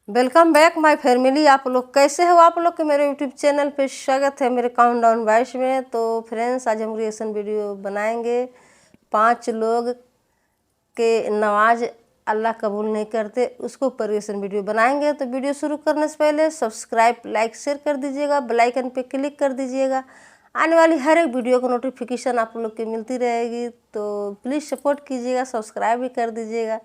Welcome back my family. आप लोग कैसे हो? आप लोग के मेरे यूट्यूब चैनल पे स्वागत है मेरे काउंटडाउन वॉइस में। तो फ्रेंड्स, आज हम रिएक्शन वीडियो बनाएंगे 5 लोग के नमाज अल्लाह कबूल नहीं करते, उसको ऊपर रिएक्शन वीडियो बनाएंगे। तो वीडियो शुरू करने से पहले सब्सक्राइब, लाइक, शेयर कर दीजिएगा, बेल आइकन पे क्लिक कर दीजिएगा। आने वाली हर एक वीडियो को नोटिफिकेशन आप लोग की मिलती रहेगी, तो प्लीज़ सपोर्ट कीजिएगा, सब्सक्राइब भी कर दीजिएगा।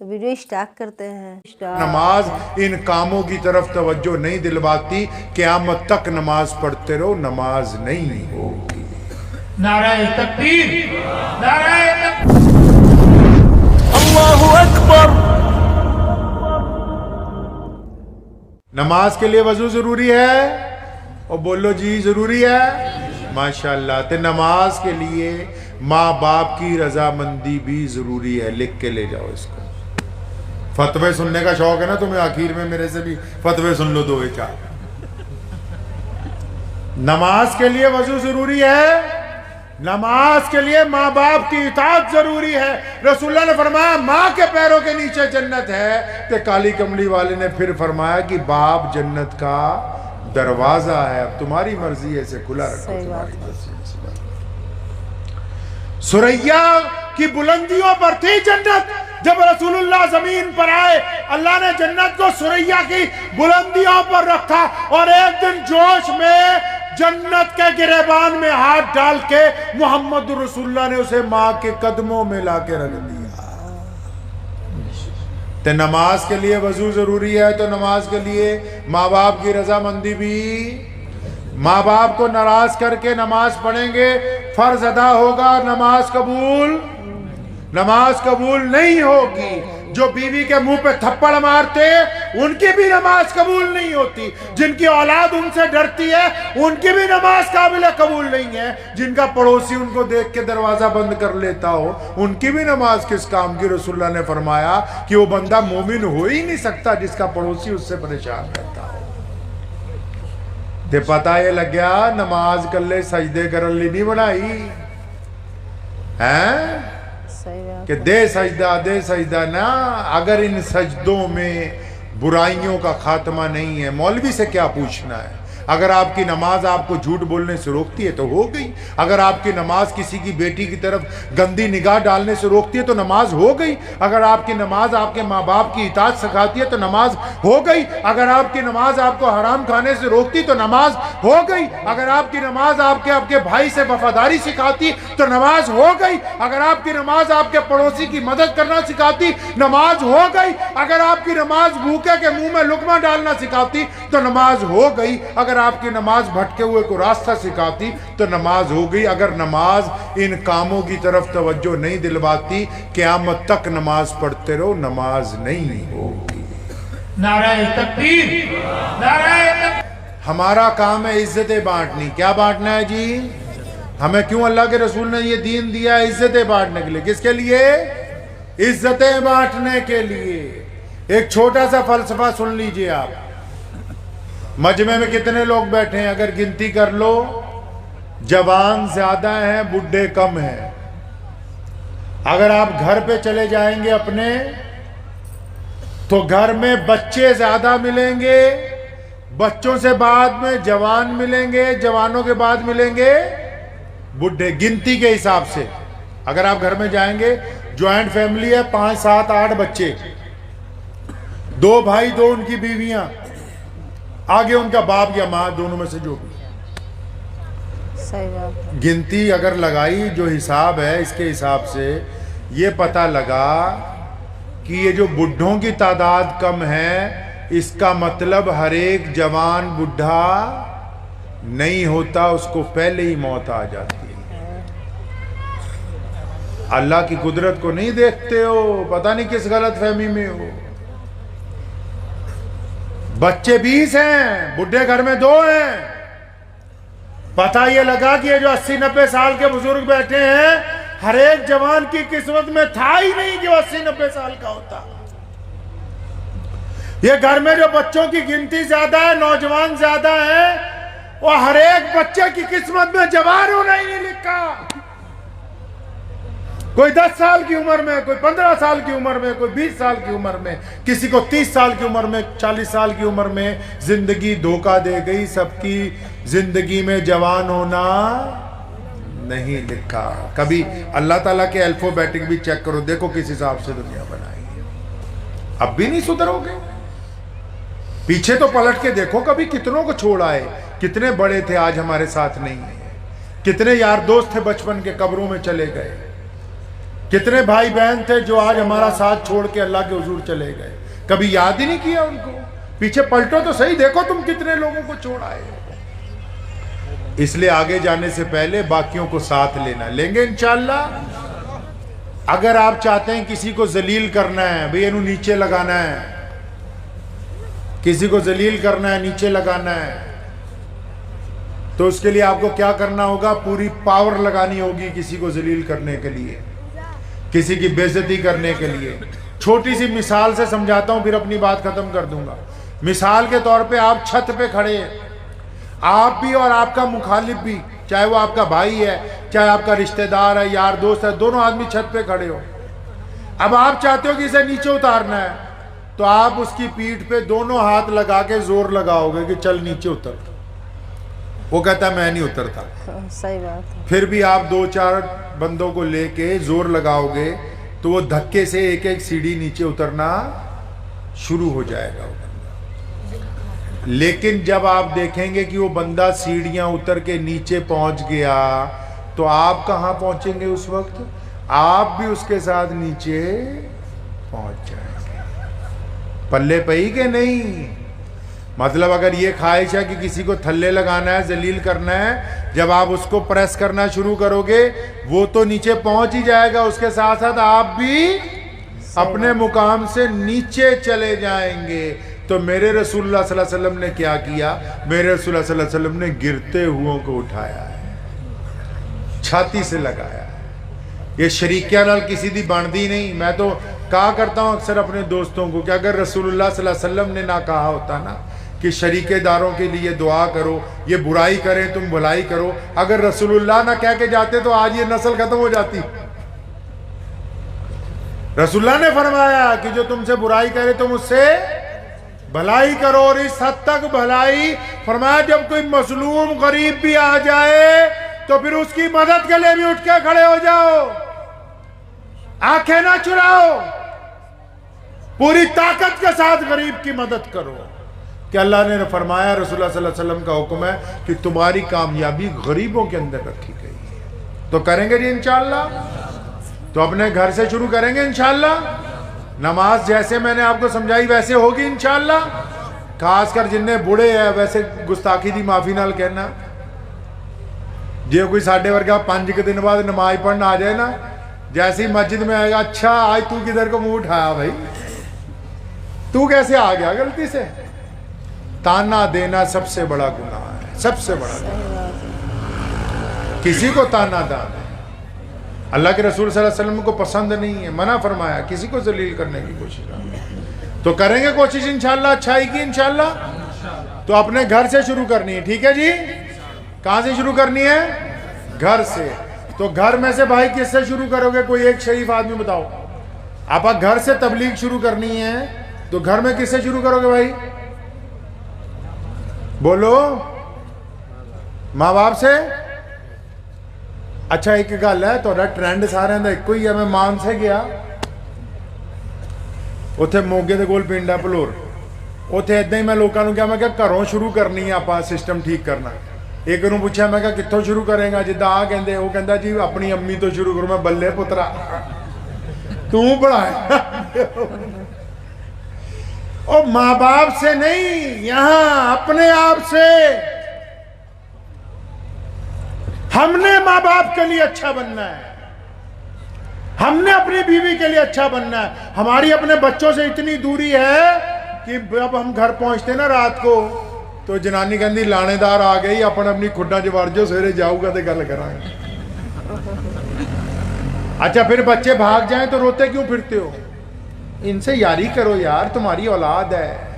तो वीडियो स्टार्ट करते हैं। नमाज इन कामों की तरफ तवज्जो नहीं दिलवाती, क़यामत तक नमाज पढ़ते रहो, नमाज नहीं होगी। नाराए तकबीर, नाराए अल्लाहु अकबर। नमाज के लिए वजू जरूरी है, और बोलो जी जरूरी है। माशाल्लाह। तो नमाज के लिए माँ बाप की रजामंदी भी जरूरी है। लिख के ले जाओ इसको। फतवे सुनने का शौक है ना तुम्हें? आखिर में मेरे से भी फतवे सुन लो 2-4। नमाज के लिए वजू जरूरी है, नमाज के लिए माँ बाप की इताअत जरूरी है। रसूलुल्लाह ने फरमाया माँ के पैरों के नीचे जन्नत है। तो काली कमली वाले ने फिर फरमाया कि बाप जन्नत का दरवाजा है, अब तुम्हारी मर्जी है, इसे खुला रखो। तुम्हारी मर्जी। सुरैया की बुलंदियों पर थी जन्नत। जब रसूलुल्लाह जमीन पर आए, अल्लाह ने जन्नत को सुरैया की बुलंदियों पर रखा, और एक दिन जोश में जन्नत के गिरेबान में हाथ डाल के मोहम्मद रसूलुल्लाह ने उसे माँ के कदमों में लाके रख दिया। तो नमाज के लिए वजू जरूरी है, तो नमाज के लिए माँ बाप की रजामंदी भी। माँ बाप को नाराज करके नमाज पढ़ेंगे, फर्ज अदा होगा, नमाज कबूल नहीं होगी। जो बीवी के मुंह पे थप्पड़ मारते उनकी भी नमाज कबूल नहीं होती। जिनकी औलाद उनसे डरती है उनकी भी नमाज काबिल कबूल नहीं है। जिनका पड़ोसी उनको देख के दरवाजा बंद कर लेता हो उनकी भी नमाज किस काम की? रसूलुल्लाह ने फरमाया कि वो बंदा मोमिन हो ही नहीं सकता जिसका पड़ोसी उससे परेशान रहता हो। ते पता ये लग गया नमाज कल्ले सजदे करन ली नहीं बनाई है कि दे सजदा ना। अगर इन सजदों में बुराइयों का खात्मा नहीं है, मौलवी से क्या पूछना है? अगर आपकी नमाज आपको झूठ बोलने से रोकती है तो हो गई। अगर आपकी नमाज किसी की बेटी की तरफ गंदी निगाह डालने से रोकती है तो नमाज हो गई। अगर आपकी नमाज आपके माँ बाप की इताअत सिखाती है तो नमाज हो गई। अगर आपकी नमाज आपको हराम खाने से रोकती तो नमाज हो गई। अगर आपकी नमाज आपके भाई से वफादारी सिखाती तो नमाज हो गई। अगर आपकी नमाज आपके पड़ोसी की मदद करना सिखाती नमाज हो गई। अगर आपकी नमाज भूखे के मुंह में लुकमा डालना सिखाती तो नमाज हो गई। अगर आपकी नमाज भटके हुए को रास्ता सिखाती तो नमाज हो गई। अगर नमाज इन कामों की तरफ तवज्जो नहीं दिलवाती, क़यामत तक नमाज पढ़ते रहो, नमाज नहीं होगी। नाराए तकबीर, नाराए तकबीर। हमारा काम है इज्जतें बांटनी। क्या बांटना है जी? हमें क्यों अल्लाह के रसूल ने ये दीन दिया? इज्जतें बांटने के लिए। किसके लिए? इज्जतें बांटने के लिए। एक छोटा सा फलसफा सुन लीजिए आप। मजमे में कितने लोग बैठे हैं? अगर गिनती कर लो, जवान ज्यादा हैं, बुढ़े कम हैं। अगर आप घर पे चले जाएंगे अपने, तो घर में बच्चे ज्यादा मिलेंगे, बच्चों से बाद में जवान मिलेंगे, जवानों के बाद मिलेंगे बुढ़े, गिनती के हिसाब से। अगर आप घर में जाएंगे, ज्वाइंट फैमिली है, 5, 7, 8 बच्चे, 2 भाई, 2 उनकी बीवियां, आगे उनका बाप या माँ, दोनों में से जो भी। सही बात। गिनती अगर लगाई, जो हिसाब है इसके हिसाब से ये पता लगा कि ये जो बुढ़ों की तादाद कम है, इसका मतलब हर एक जवान बुढ़ा नहीं होता, उसको पहले ही मौत आ जाती है। अल्लाह की कुदरत को नहीं देखते हो, पता नहीं किस गलत फहमी में हो। बच्चे 20 हैं, बुढ़े घर में 2 हैं। पता ये लगा कि ये जो 80-90 साल के बुजुर्ग बैठे हैं, हर एक जवान की किस्मत में था ही नहीं कि वो 80-90 साल का होता। ये घर में जो बच्चों की गिनती ज्यादा है, नौजवान ज्यादा है, वो हर एक बच्चे की किस्मत में जवान होना ही नहीं लिखा। कोई 10 साल की उम्र में, कोई 15 साल की उम्र में, कोई 20 साल की उम्र में, किसी को 30 साल की उम्र में, 40 साल की उम्र में जिंदगी धोखा दे गई। सबकी जिंदगी में जवान होना नहीं लिखा। कभी अल्लाह ताला के अल्फाबेटिक भी चेक करो, देखो किस हिसाब से दुनिया बनाई है। अब भी नहीं सुधरोगे। पीछे तो पलट के देखो, कभी कितनों को छोड़ आए, कितने बड़े थे आज हमारे साथ नहीं है, कितने यार दोस्त थे बचपन के कब्रों में चले गए, कितने भाई बहन थे जो आज हमारा साथ छोड़ के अल्लाह के हुजूर चले गए, कभी याद ही नहीं किया उनको। पीछे पलटो तो सही, देखो तुम कितने लोगों को छोड़ आए। इसलिए आगे जाने से पहले बाकियों को साथ लेना, लेंगे इंशाअल्लाह। अगर आप चाहते हैं किसी को जलील करना है, भैया इन्हें नीचे लगाना है, किसी को जलील करना है, नीचे लगाना है, तो उसके लिए आपको क्या करना होगा? पूरी पावर लगानी होगी किसी को जलील करने के लिए, किसी की बेइज्जती करने के लिए। छोटी सी मिसाल से समझाता हूं, फिर अपनी बात खत्म कर दूंगा। मिसाल के तौर पे आप छत पे खड़े हैं, आप भी और आपका मुखालिफ भी, चाहे वो आपका भाई है, चाहे आपका रिश्तेदार है, यार दोस्त है, दोनों आदमी छत पे खड़े हो। अब आप चाहते हो कि इसे नीचे उतारना है, तो आप उसकी पीठ पे दोनों हाथ लगा के जोर लगाओगे कि चल नीचे उतर। वो कहता है मैं नहीं उतरता। सही बात है। फिर भी आप 2-4 बंदों को लेके जोर लगाओगे तो वो धक्के से एक एक सीढ़ी नीचे उतरना शुरू हो जाएगा वो बंदा। लेकिन जब आप देखेंगे कि वो बंदा सीढ़ियां उतर के नीचे पहुंच गया, तो आप कहां पहुंचेंगे उस वक्त? आप भी उसके साथ नीचे पहुंच जाएंगे। पल्ले पई के नहीं। मतलब अगर ये ख्वाहिश है कि किसी को थल्ले लगाना है, जलील करना है, जब आप उसको प्रेस करना शुरू करोगे वो तो नीचे पहुंच ही जाएगा, उसके साथ साथ आप भी अपने मुकाम से नीचे चले जाएंगे। तो मेरे रसूलुल्लाह सल्लल्लाहु अलैहि वसल्लम ने क्या किया? मेरे रसूलुल्लाह सल्लल्लाहु अलैहि वसल्लम ने गिरते हुओं को उठाया है, छाती से लगाया है। ये शरीकिया नाल किसी दी बनती नहीं। मैं तो कहा करता हूं अक्सर अपने दोस्तों को कि अगर रसूलुल्लाह सल्लल्लाहु अलैहि वसल्लम ने ना कहा होता ना कि शरीकेदारों के लिए दुआ करो, ये बुराई करें तुम भलाई करो, अगर रसूलुल्लाह ना कह के जाते तो आज ये नस्ल खत्म हो जाती। रसूलुल्लाह ने फरमाया कि जो तुमसे बुराई करे तुम उससे भलाई करो, और इस हद तक भलाई फरमाया जब कोई मजलूम गरीब भी आ जाए तो फिर उसकी मदद के लिए भी उठ के खड़े हो जाओ, आंखें ना चुराओ, पूरी ताकत के साथ गरीब की मदद करो। कि अल्लाह ने फरमाया, रसूलुल्लाह सल्लल्लाहु अलैहि वसल्लम का हुक्म है कि तुम्हारी कामयाबी गरीबों के अंदर रखी गई है। तो करेंगे जी इंशाअल्लाह। तो अपने घर से शुरू करेंगे इंशाअल्लाह। नमाज जैसे मैंने आपको समझाई वैसे होगी इंशाअल्लाह। खासकर जिन्ने बूढ़े हैं, वैसे गुस्ताखी दी माफी नाल कहना, जो कोई साढ़े वर्गा 5 दिन बाद नमाज पढ़ना आ जाए ना, जैसे ही मस्जिद में आएगा, अच्छा आज तू किधर को मुंह उठाया भाई, तू कैसे आ गया गलती से? ताना देना सबसे बड़ा गुनाह है, सबसे बड़ा गुनाह। किसी को ताना दाना अल्लाह के रसूल सल्लल्लाहु अलैहि वसल्लम को पसंद नहीं है, मना फरमाया किसी को जलील करने की कोशिश करना। तो करेंगे कोशिश इंशाअल्लाह अच्छाई की इंशाअल्लाह। तो अपने घर से शुरू करनी है, ठीक है जी? कहां से शुरू करनी है? घर से। तो घर में से भाई किससे शुरू करोगे? कोई एक शरीफ आदमी बताओ। आप घर से तबलीग शुरू करनी है तो घर में किससे शुरू करोगे भाई? बोलो। माँ बाप से? अच्छा एक गल है, थोड़ा ट्रेंड सारे का एको ही है। मैं मानसे गया, उत्थे मोगे दे कोल पिंड है भलोर, उत्थे इदां ही मैं लोगों को कहा, मैं घरों शुरू करनी है आप सिस्टम ठीक करना। एक नूं पूछा, मैं कित्थों शुरू करेगा? जिद्दां आ कहंदे, वो कहंदा जी अपनी अम्मी तो शुरू करो। मैं बल्ले पुत्रा तू पढ़ाया। और माँ बाप से नहीं, यहां अपने आप से। हमने माँ बाप के लिए अच्छा बनना है, हमने अपनी बीवी के लिए अच्छा बनना है। हमारी अपने बच्चों से इतनी दूरी है कि जब हम घर पहुंचते ना रात को, तो जनानी कहती लानेदार आ गई, अपन अपनी खुड्डा च वड़ जाओ, सवेरे जाऊगा तो गल करांगे। अच्छा फिर बच्चे भाग जाएं तो रोते क्यों फिरते हो? इनसे यारी करो यार, तुम्हारी औलाद है।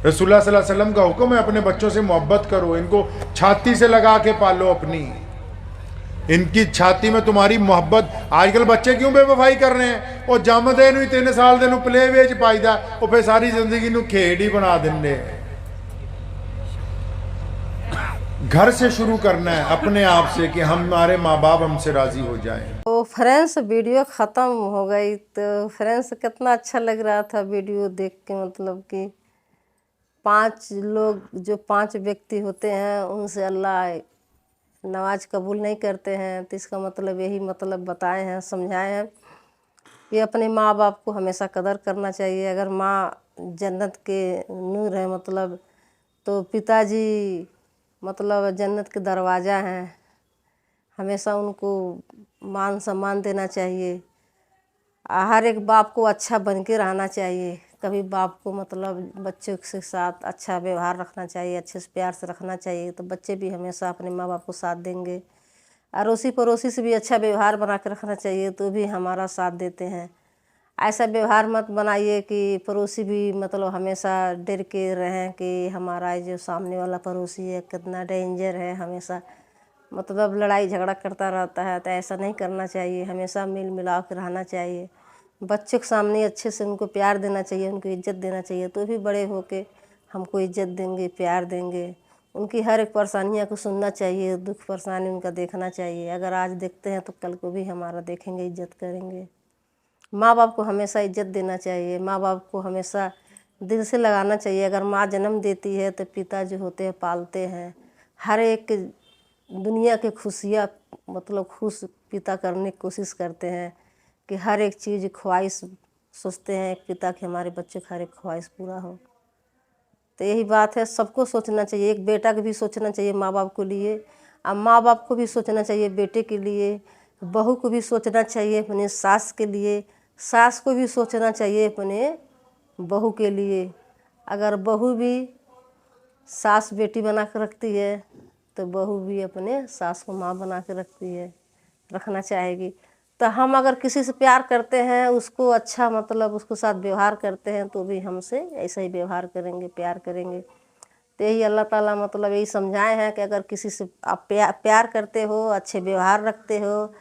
रसूलुल्लाह सल्लल्लाहु अलैहि वसल्लम का हुक्म है अपने बच्चों से मोहब्बत करो, इनको छाती से लगा के पालो अपनी। इनकी छाती में तुम्हारी मोहब्बत। आजकल बच्चे क्यों बेवफाई कर रहे हैं? वो जमदे नूं 3 साल दे नूं प्ले वे च पाईदा, वो फिर सारी जिंदगी नूं खेड ही बना देंगे। घर से शुरू करना है अपने आप से कि हमारे माँ बाप हमसे राजी हो जाएं। तो फ्रेंड्स वीडियो ख़त्म हो गई। तो फ्रेंड्स कितना अच्छा लग रहा था वीडियो देख के, मतलब कि 5 लोग जो 5 व्यक्ति होते हैं उनसे अल्लाह नमाज कबूल नहीं करते हैं। तो इसका मतलब यही मतलब बताए हैं, समझाए हैं कि अपने माँ बाप को हमेशा कदर करना चाहिए। अगर माँ जन्नत के नूर है मतलब, तो पिताजी मतलब जन्नत के दरवाज़ा हैं, हमेशा उनको मान सम्मान देना चाहिए। हर एक बाप को अच्छा बन के रहना चाहिए। कभी बाप को मतलब बच्चों के साथ अच्छा व्यवहार रखना चाहिए, अच्छे से प्यार से रखना चाहिए, तो बच्चे भी हमेशा अपने माँ बाप को साथ देंगे। अड़ोसी पड़ोसी से भी अच्छा व्यवहार बना के रखना चाहिए, तो भी हमारा साथ देते हैं। ऐसा व्यवहार मत बनाइए कि पड़ोसी भी मतलब हमेशा डर के रहें कि हमारा जो सामने वाला पड़ोसी है कितना डेंजर है, हमेशा मतलब लड़ाई झगड़ा करता रहता है। तो ऐसा नहीं करना चाहिए, हमेशा मिल मिलाव के रहना चाहिए। बच्चे के सामने अच्छे से उनको प्यार देना चाहिए, उनको इज्जत देना चाहिए, तो भी बड़े होके हमको इज्जत देंगे, प्यार देंगे। उनकी हर एक परेशानियाँ को सुनना चाहिए, दुख परेशानी उनका देखना चाहिए। अगर आज देखते हैं तो कल को भी हमारा देखेंगे, इज्जत करेंगे। माँ बाप को हमेशा इज्जत देना चाहिए, माँ बाप को हमेशा दिल से लगाना चाहिए। अगर माँ जन्म देती है तो पिता जो होते हैं पालते हैं। हर एक दुनिया के खुशियाँ मतलब खुश पिता करने की कोशिश करते हैं कि हर एक चीज़ ख्वाहिश सोचते हैं पिता कि हमारे बच्चे का हर एक ख्वाहिश पूरा हो। तो यही बात है, सबको सोचना चाहिए। एक बेटा को भी सोचना चाहिए माँ बाप को लिए, और माँ बाप को भी सोचना चाहिए बेटे के लिए। बहू को भी सोचना चाहिए अपने सास के लिए, सास को भी सोचना चाहिए अपने बहू के लिए। अगर बहू भी सास बेटी बना कर रखती है तो बहू भी अपने सास को माँ बना के रखती है, रखना चाहेगी। तो हम अगर किसी से प्यार करते हैं, उसको अच्छा मतलब उसके साथ व्यवहार करते हैं, तो भी हमसे ऐसा ही व्यवहार करेंगे, प्यार करेंगे। तो यही अल्लाह ताला मतलब यही समझाए हैं कि अगर किसी से आप प्यार करते हो, अच्छे व्यवहार रखते हो,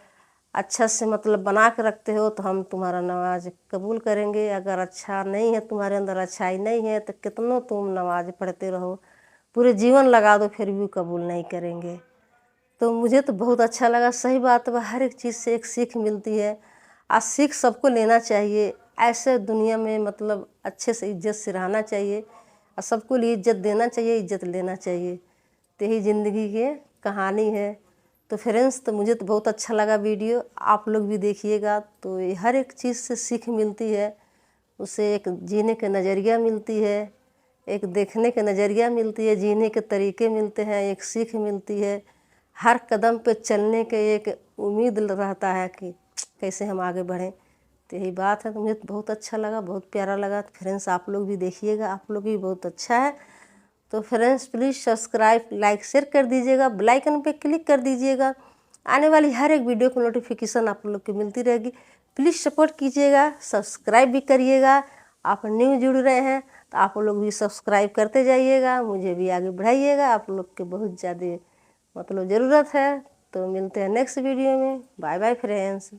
अच्छा से मतलब बना के रखते हो, तो हम तुम्हारा नमाज कबूल करेंगे। अगर अच्छा नहीं है, तुम्हारे अंदर अच्छाई नहीं है, तो कितनों तुम नमाज पढ़ते रहो, पूरे जीवन लगा दो, फिर भी कबूल नहीं करेंगे। तो मुझे तो बहुत अच्छा लगा। सही बात है, हर एक चीज़ से एक सीख मिलती है, और सीख सबको लेना चाहिए। ऐसे दुनिया में मतलब अच्छे से इज्जत से रहना चाहिए, और सबको लिए इज्जत देना चाहिए, इज्जत लेना चाहिए। तो यही ज़िंदगी की कहानी है। तो फ्रेंड्स, तो मुझे तो बहुत अच्छा लगा वीडियो, आप लोग भी देखिएगा। तो ये हर एक चीज़ से सीख मिलती है, उससे एक जीने का नज़रिया मिलती है, एक देखने का नज़रिया मिलती है, जीने के तरीके मिलते हैं, एक सीख मिलती है। हर कदम पे चलने के एक उम्मीद रहता है कि कैसे हम आगे बढ़ें। तो यही बात है। तो मुझे बहुत अच्छा लगा, बहुत प्यारा लगा। तो फ्रेंड्स, आप लोग भी देखिएगा, आप लोग भी बहुत अच्छा है। तो friends, please subscribe, like, share कर दीजिएगा, बेल आइकन पे क्लिक कर दीजिएगा। आने वाली हर एक वीडियो की नोटिफिकेशन आप लोग को मिलती रहेगी। प्लीज़ सपोर्ट कीजिएगा, सब्सक्राइब भी करिएगा। आप न्यू जुड़ रहे हैं तो आप लोग भी सब्सक्राइब करते जाइएगा, मुझे भी आगे बढ़ाइएगा। आप लोग के बहुत ज़्यादा मतलब ज़रूरत है। तो मिलते हैं नेक्स्ट वीडियो में। Bye bye friends.